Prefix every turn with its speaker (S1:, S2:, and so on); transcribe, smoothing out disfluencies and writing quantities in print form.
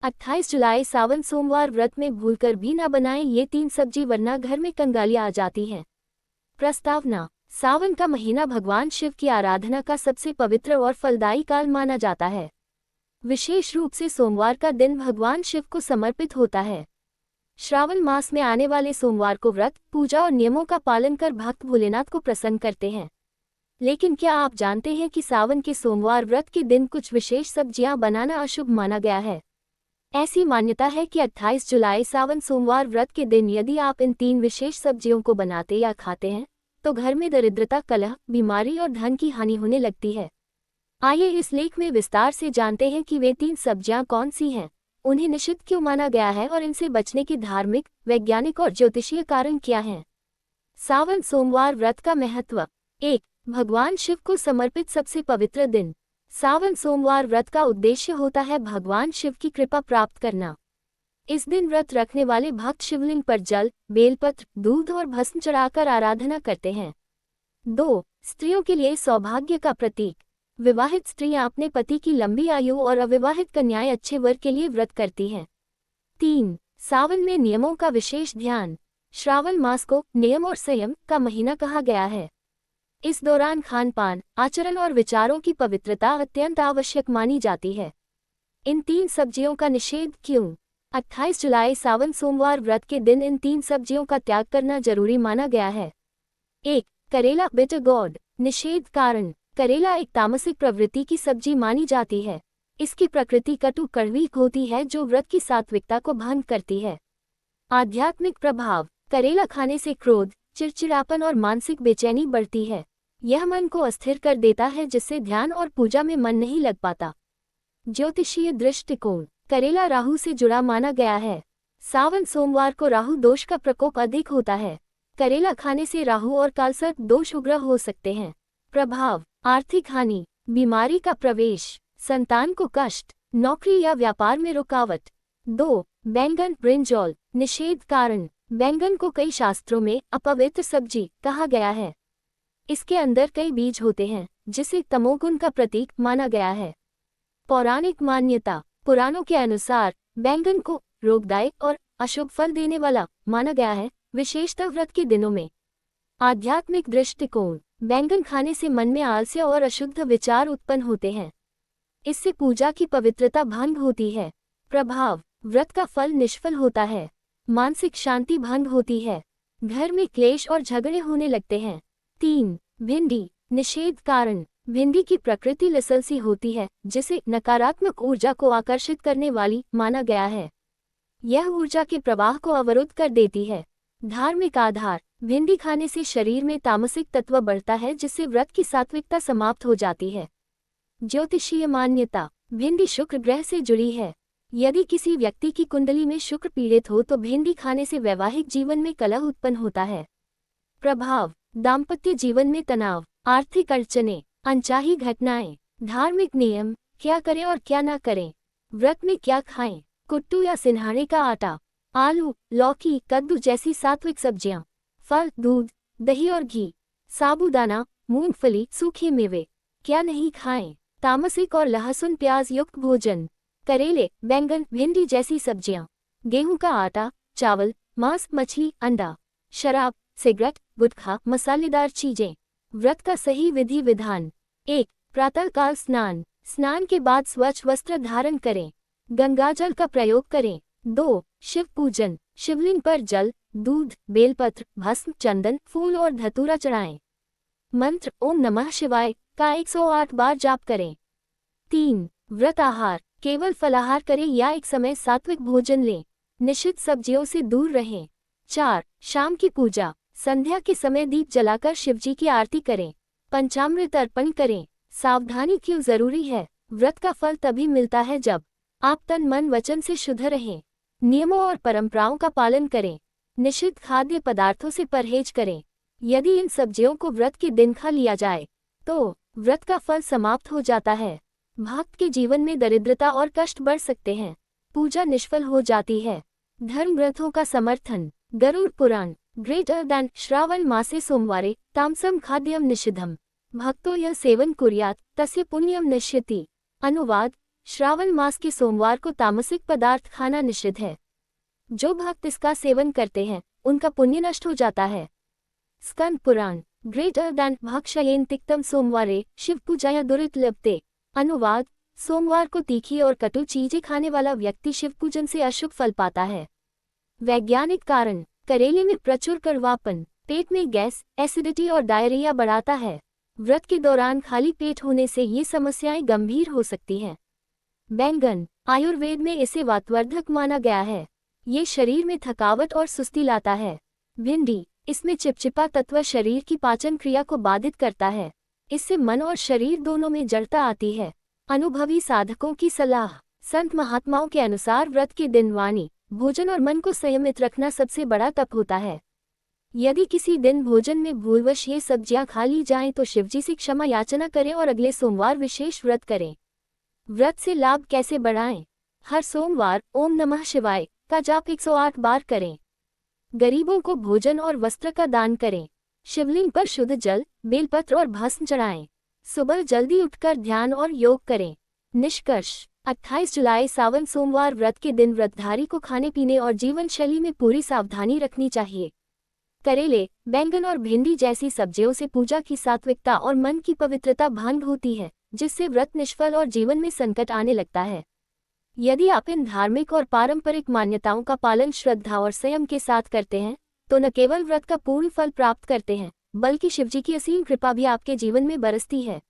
S1: 28 जुलाई सावन सोमवार व्रत में भूलकर भी न बनाएं ये 3 सब्जी वरना घर में कंगालियां आ जाती हैं। प्रस्तावना। सावन का महीना भगवान शिव की आराधना का सबसे पवित्र और फलदायी काल माना जाता है। विशेष रूप से सोमवार का दिन भगवान शिव को समर्पित होता है। श्रावण मास में आने वाले सोमवार को व्रत, पूजा और नियमों का पालन कर भक्त भोलेनाथ को प्रसन्न करते हैं। लेकिन क्या आप जानते हैं कि सावन के सोमवार व्रत के दिन कुछ विशेष सब्जियां बनाना अशुभ माना गया है। ऐसी मान्यता है कि 28 जुलाई सावन सोमवार व्रत के दिन यदि आप इन 3 विशेष सब्जियों को बनाते या खाते हैं तो घर में दरिद्रता, कलह, बीमारी और धन की हानि होने लगती है। आइए इस लेख में विस्तार से जानते हैं कि वे 3 सब्जियां कौन सी हैं, उन्हें निषिद्ध क्यों माना गया है और इनसे बचने के धार्मिक, वैज्ञानिक और ज्योतिषीय कारण क्या हैं। सावन सोमवार व्रत का महत्व। 1. भगवान शिव को समर्पित सबसे पवित्र दिन। सावन सोमवार व्रत का उद्देश्य होता है भगवान शिव की कृपा प्राप्त करना। इस दिन व्रत रखने वाले भक्त शिवलिंग पर जल, बेलपत्र, दूध और भस्म चढ़ाकर आराधना करते हैं। 2. स्त्रियों के लिए सौभाग्य का प्रतीक। विवाहित स्त्रियां अपने पति की लंबी आयु और अविवाहित कन्याएं अच्छे वर के लिए व्रत करती हैं। 3. सावन में नियमों का विशेष ध्यान। श्रावण मास को नियम और संयम का महीना कहा गया है। इस दौरान खान-पान, आचरण और विचारों की पवित्रता अत्यंत आवश्यक मानी जाती है। इन 3 सब्जियों का निषेध क्यों। 28 जुलाई सावन सोमवार व्रत के दिन इन 3 सब्जियों का त्याग करना जरूरी माना गया है। 1. करेला, बिटर गॉड। निषेध कारण। करेला एक तामसिक प्रवृत्ति की सब्जी मानी जाती है। इसकी प्रकृति कटु कड़वी होती है जो व्रत की सात्विकता को भंग करती है। आध्यात्मिक प्रभाव। करेला खाने से क्रोध, चिड़चिड़ापन और मानसिक बेचैनी बढ़ती है। यह मन को अस्थिर कर देता है जिससे ध्यान और पूजा में मन नहीं लग पाता। ज्योतिषीय दृष्टिकोण। करेला राहु से जुड़ा माना गया है। सावन सोमवार को राहु दोष का प्रकोप अधिक होता है। करेला खाने से राहु और कालसर्प दोष उग्र हो सकते हैं। प्रभाव। आर्थिक हानि, बीमारी का प्रवेश, संतान को कष्ट, नौकरी या व्यापार में रुकावट। 2. बैंगन, ब्रिंजॉल। निषेध कारण। बैंगन को कई शास्त्रों में अपवित्र सब्जी कहा गया है। इसके अंदर कई बीज होते हैं जिसे तमोगुण का प्रतीक माना गया है। पौराणिक मान्यता। पुराणों के अनुसार बैंगन को रोगदायक और अशुभ फल देने वाला माना गया है, विशेषतः व्रत के दिनों में। आध्यात्मिक दृष्टिकोण। बैंगन खाने से मन में आलस्य और अशुद्ध विचार उत्पन्न होते हैं। इससे पूजा की पवित्रता भंग होती है। प्रभाव। व्रत का फल निष्फल होता है। मानसिक शांति भंग होती है। घर में क्लेश और झगड़े होने लगते हैं। 3. भिंडी। निषेध कारण। भिंडी की प्रकृति लसलसी होती है जिसे नकारात्मक ऊर्जा को आकर्षित करने वाली माना गया है। यह ऊर्जा के प्रवाह को अवरुद्ध कर देती है। धार्मिक आधार। भिंडी खाने से शरीर में तामसिक तत्व बढ़ता है जिससे व्रत की सात्विकता समाप्त हो जाती है। ज्योतिषीय मान्यता। भिंडी शुक्र ग्रह से जुड़ी है। यदि किसी व्यक्ति की कुंडली में शुक्र पीड़ित हो तो भिंडी खाने से वैवाहिक जीवन में कलह उत्पन्न होता है। प्रभाव। दाम्पत्य जीवन में तनाव, आर्थिक अड़चने, अनचाही घटनाएं। धार्मिक नियम। क्या करें और क्या न करें। व्रत में क्या खाएं। कुट्टू या सिन्हाड़े का आटा, आलू, लौकी, कद्दू जैसी सात्विक सब्जियां। फल, दूध, दही और घी। साबूदाना, मूंगफली, सूखे मेवे। क्या नहीं खाएं। तामसिक और लहसुन प्याज युक्त भोजन। करेले, बैंगन, भिंडी जैसी सब्जियां। गेहूं का आटा, चावल, मांस, मछली, अंडा। शराब, सिगरेट, गुटखा, मसालेदार चीजें। व्रत का सही विधि विधान। 1. प्रातःकाल स्नान। स्नान के बाद स्वच्छ वस्त्र धारण करें। गंगाजल का प्रयोग करें। 2. शिव पूजन। शिवलिंग पर जल, दूध, बेलपत्र, भस्म, चंदन, फूल और धतूरा चढ़ाएं। मंत्र ओम नमः शिवाय का 108 बार जाप करें। 3. व्रत आहार। केवल फलाहार करें या एक समय सात्विक भोजन लें। निषिद्ध सब्जियों से दूर रहें। 4. शाम की पूजा। संध्या के समय दीप जलाकर शिवजी की आरती करें। पंचामृत अर्पण करें। सावधानी क्यों जरूरी है। व्रत का फल तभी मिलता है जब आप तन मन वचन से शुद्ध रहें। नियमों और परंपराओं का पालन करें। निषिद्ध खाद्य पदार्थों से परहेज करें। यदि इन सब्जियों को व्रत के दिन खा लिया जाए तो व्रत का फल समाप्त हो जाता है। भक्त के जीवन में दरिद्रता और कष्ट बढ़ सकते हैं। पूजा निष्फल हो जाती है। धर्म ग्रंथों का समर्थन। गरुड़ पुराण। ग्रेटर दैन श्रावण मासे सोमवारे तामसम खाद्यम निषिद्धम भक्तो यह सेवन कुर्यात् तस्य पुण्यम नश्यति। अनुवाद। श्रावण मास के सोमवार को तामसिक पदार्थ खाना निषिद्ध है। जो भक्त इसका सेवन करते हैं उनका पुण्य नष्ट हो जाता है। स्कंद पुराण ग्रेटर दैन भक्षयेन तिक्तम सोमवारे शिव पूजाया दुरित लभते। अनुवाद, सोमवार को तीखी और कटु चीजें खाने वाला व्यक्ति शिव पूजन से अशुभ फल पाता है। वैज्ञानिक कारण, करेले में प्रचुर कड़वापन पेट में गैस, एसिडिटी और डायरिया बढ़ाता है। व्रत के दौरान खाली पेट होने से ये समस्याएं गंभीर हो सकती हैं। बैंगन, आयुर्वेद में इसे वातवर्धक माना गया है। ये शरीर में थकावट और सुस्ती लाता है। भिंडी, इसमें चिपचिपा तत्व शरीर की पाचन क्रिया को बाधित करता है। इससे मन और शरीर दोनों में जड़ता आती है। अनुभवी साधकों की सलाह, संत महात्माओं के अनुसार व्रत के दिन वाणी, भोजन और मन को संयमित रखना सबसे बड़ा तप होता है। यदि किसी दिन भोजन में भूलवश ये सब्जियां खा ली जाएं तो शिवजी से क्षमा याचना करें और अगले सोमवार विशेष व्रत करें। व्रत से लाभ कैसे बढ़ाएं? हर सोमवार ओम नमः शिवाय का जाप 108 बार करें। गरीबों को भोजन और वस्त्र का दान करें। शिवलिंग पर शुद्ध जल, बेलपत्र और भस्म चढ़ाएं। सुबह जल्दी उठकर ध्यान और योग करें। निष्कर्ष, 28 जुलाई सावन सोमवार व्रत के दिन व्रतधारी को खाने पीने और जीवन शैली में पूरी सावधानी रखनी चाहिए। करेले, बैंगन और भिंडी जैसी सब्जियों से पूजा की सात्विकता और मन की पवित्रता भंग होती है, जिससे व्रत निष्फल और जीवन में संकट आने लगता है। यदि आप इन धार्मिक और पारंपरिक मान्यताओं का पालन श्रद्धा और संयम के साथ करते हैं तो न केवल व्रत का पूर्ण फल प्राप्त करते हैं, बल्कि शिवजी की असीम कृपा भी आपके जीवन में बरसती है।